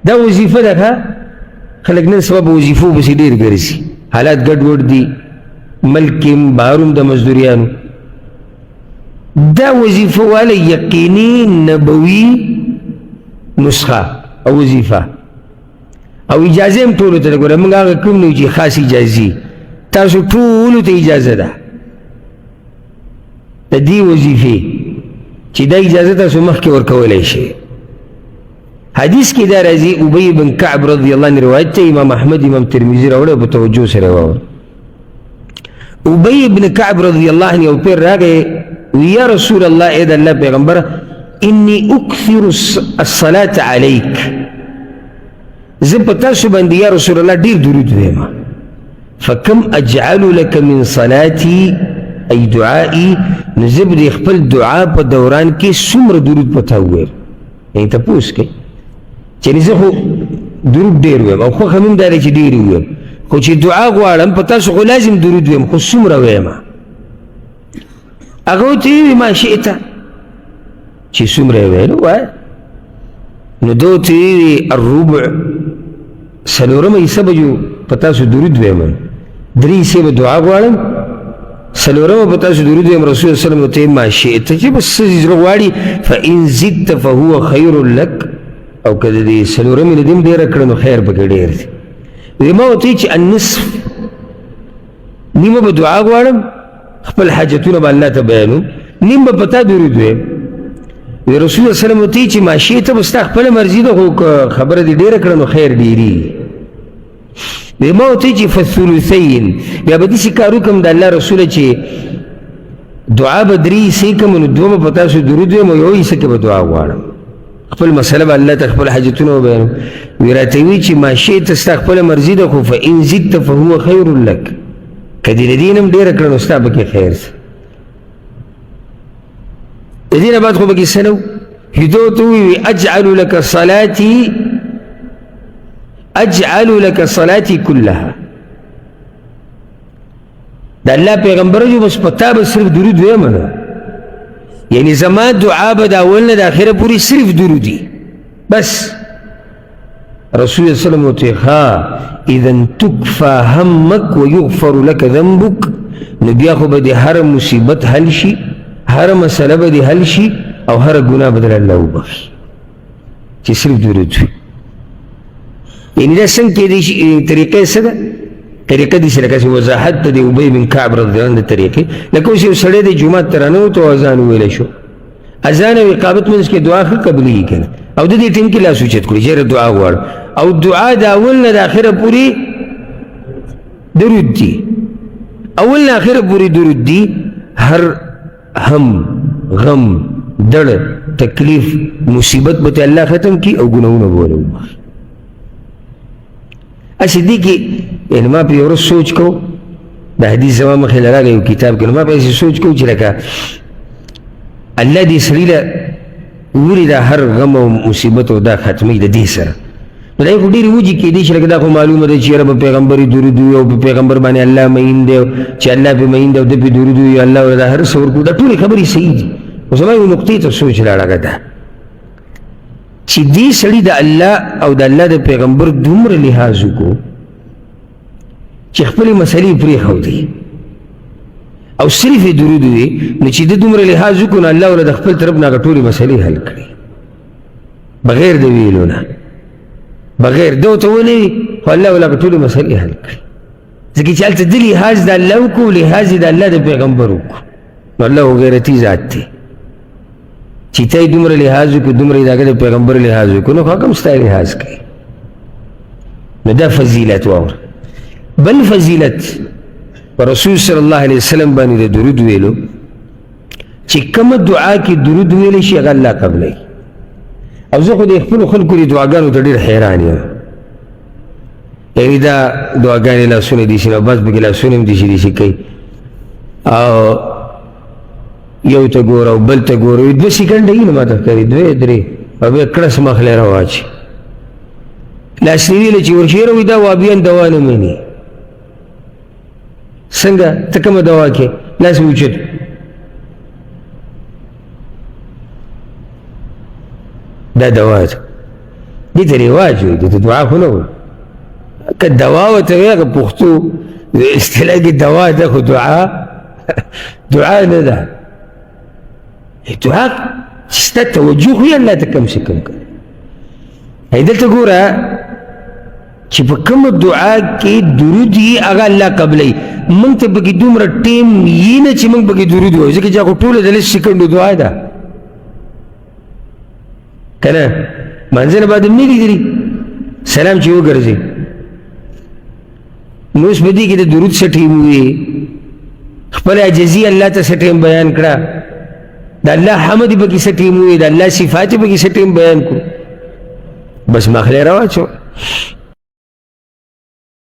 دا وظیفه ده. خلک نن سبا په وظیفو پسې ډېر ګرځي، حالات ګډوډ دي، ملک کې بهر د مزدوریانو. دا وظیفه والا یقیني نبوي نسخه او وظیفه او اجازه هم ټولو ته ده. ګوره موږ هغه کوم نه چې خاص اجازې، تاسو ټولو ته اجازه ده د دې وظیفې چې دا اجازه تاسو مخکې ورکولی شئ. حدیث کې دا راځي، ابی بن کعب رضی الله عنه روایت ته امام احمد امام ترمذي راوړی، په توجه سره واوره. ابی بن کعب رضی الله عنه یو پیر راغی، یا رسول الله، اے د الله پیغمبره، انی اکثر الصلاة علیک، زه په تاسو باندې یا رسول الله ډېر درود وایم. فکم اجعل لك من صلاتي ای دعائي، نو زه به د خپل دعا په دوران کې څومره درود په تا ووایم. یعنې تپوس کوي چې زه خو درود ډېر وایم او خوښه مې هم دا دی چې ډېر ووایم، خو چې دعا غواړم په تاسو خو لازم درود وایم، خو څومره وایم؟ هغه ورته ویلي ما شئت، چې څومره یې ویلو وایه. نو ده ورته ویلي الربع، څلورمه حصه به جو په تاسو درود وایم، درې حصې به دعا غواړم، څلورمه په تاسو درود وایم. رسول الله صلی الله علیه وسلم ورته ما شئت، چې بس څه زړه غواړي، فإن زدت فهو خیر لک، او که د دې څلورمې نه دې هم ډېره کړه نو خیر پکې ډېر دی. وی ما ورته چې النصف، نیمه به دعا غواړم، خپل حاجتونه به الله ته بیانوم، نیم به په تا درود وایم. وی رسول الله صلی الله علیه وسلم ورته چې ما شئت، به ستا خپله مرضي ده، خو که خبره دې ډېره کړه نو خیر ډېري. وی ما ورته چې فالثلثین، بیا به داسې کار وکړم د الله رسوله چې دعا به درې حصې کړم، نو دوه به په تاسو درود وایم او یوه حصه کې به دعا غواړم، خپل مسله به الله ته خپل حاجتونه وبیانوم. وی راته وی چې ما شئت، ستا خپله مرضي ده، خو فإن زدت فهو خیر لک، که دې د دې نه هم ډېره کړه نو ستا پکې خیر څه. د دې نه بعد خو پکې څه نه و، ده ورته وویل اجعل لك صلاتي كلها، د الله پیغمبر جو بس پتا به صرف درود وایم نه، یعنی زما دعا به د اول نه د اخره پورې صرف درودي بس. رسول الله صلی الله علیه وسلم ورته ها اذا تکفى همک ویغفر لك ذنبک، نو بیا خو به د هر مصیبت حل شي، هر مسله به د حل شي او هر ګناه به در الله وبخښي چې صرف درود وي. یعنی دا څنګه کېدی شي؟ طریقه څه ده؟ طریقه داسې لکه چې وضاحت ته د ابی بن کعب رضی الله عنه د طریقې، لکه اوس یو سړی دی جومات ته رانوت او اذان وویلی شو، اذان او اقامت منځ کې دعا ښه قبلېږي که نه، او د دې ټیم کې لاس اوچت کړي چې دعا غواړم، او دعا د اول نه د اخره پورې درود دي، اول نه اخره پورې درود دي. هر هم، غم، دړ، تکلیف، مصیبت به ته الله ختم کړي او ګناهونه به ونه وبخښي. اسی دی کې یعنې ما په یو ورځ سوچ کو، د حدیث زما مخې له راغی یو کتاب کې، نو ما په سوچ کو چې لکه الله دې سړي له ولې دا هر غم او مصیبت او دا ختموي د دې سره، نو دا خو ډېرې وجې کېدی شي، لکه دا خو معلومه ده چې یاره په پیغمبر یې درود وي او په پیغمبر باندې الله مین دی، چې الله پې مین دی او ده پې درود وي، الله ورته هر څه ورکړو، دا ټولې خبرې صحیح دي. خو زما یو نقطې ته سوچ راړه ده چې دې سړي د الله او د الله د پیغمبر دومره لحاظ وکړو چې خپلې مسلې پرېښودې او صرف یې درود وي، نو چې ده دومره لحاظ وکړو نو الله ورله د خپل طرف نه هغه ټولې مسلې حل کړي بغیر د ویلو نه، بغیر ده ورته ونه وي، خو الله ورله هغه ټولې مسلې حل کړي، ځکه چې هلته ده لحاظ د الله وکړو، لحاظ یې د الله د پیغمبر وکړو. نو الله خو غیرتي ذات دی چې ته یې دومره لحاظ وکړو، دومره یې د هغه د پیغمبر لحاظ وکړو، نو خو هغه هم ستا لحاظ کوي. نو دا فضیلت واوره. بل فضیلت په رسول صلی الله علیه وسلم باندې د درود ویلو، چې کومه دعا کې درود ویلی شي هغه الله قبلوي. او زه خو د خپلو خلکو د دعاګانو ته ډېر حیران یم، یعنې دا دعاګانې لاسونه دېسي نو بس پکې لاسونه هم دېسي کوي، او یو ته ګوره او بل ته ګوره، دوه سیکنډه یي نو ماته ښکاري، دوې درې، او بیا کړس مخلی راواچي لاس یې ویله چې ورشېره وي دا وابیان دوا نه مني. څنګه ته کومه دوا کې لاس مې اوچت، دا دوا ده. دې ته رواج وایي دې ته دعا خو نه وایي که دوا ورته وایي هغه پښتو اصطلاح کې دوا ده خو دعا نه ده دعا چې ستا توجه وي الله ته کم سے کم کوي دلته ګوره چې په کومه دعا کې درود یي هغه الله قبلوي موږ ته پکې دومره ټیم یي نه چې موږ پکې درود وایو ځکه چې هغه ټوله د لس سیکنډو دعا ده که نه مانځه نه بعد هم نه لیدلي سلام چې وګرځي نو اوس په دې کې د درود څه ټیم وي خپل عجزي الله ته څه ټیم بیان کړه د الله حمد پکې څه ټیم وي د الله صفات پکې څه ټیم بیان کړو بس مخلی راواچو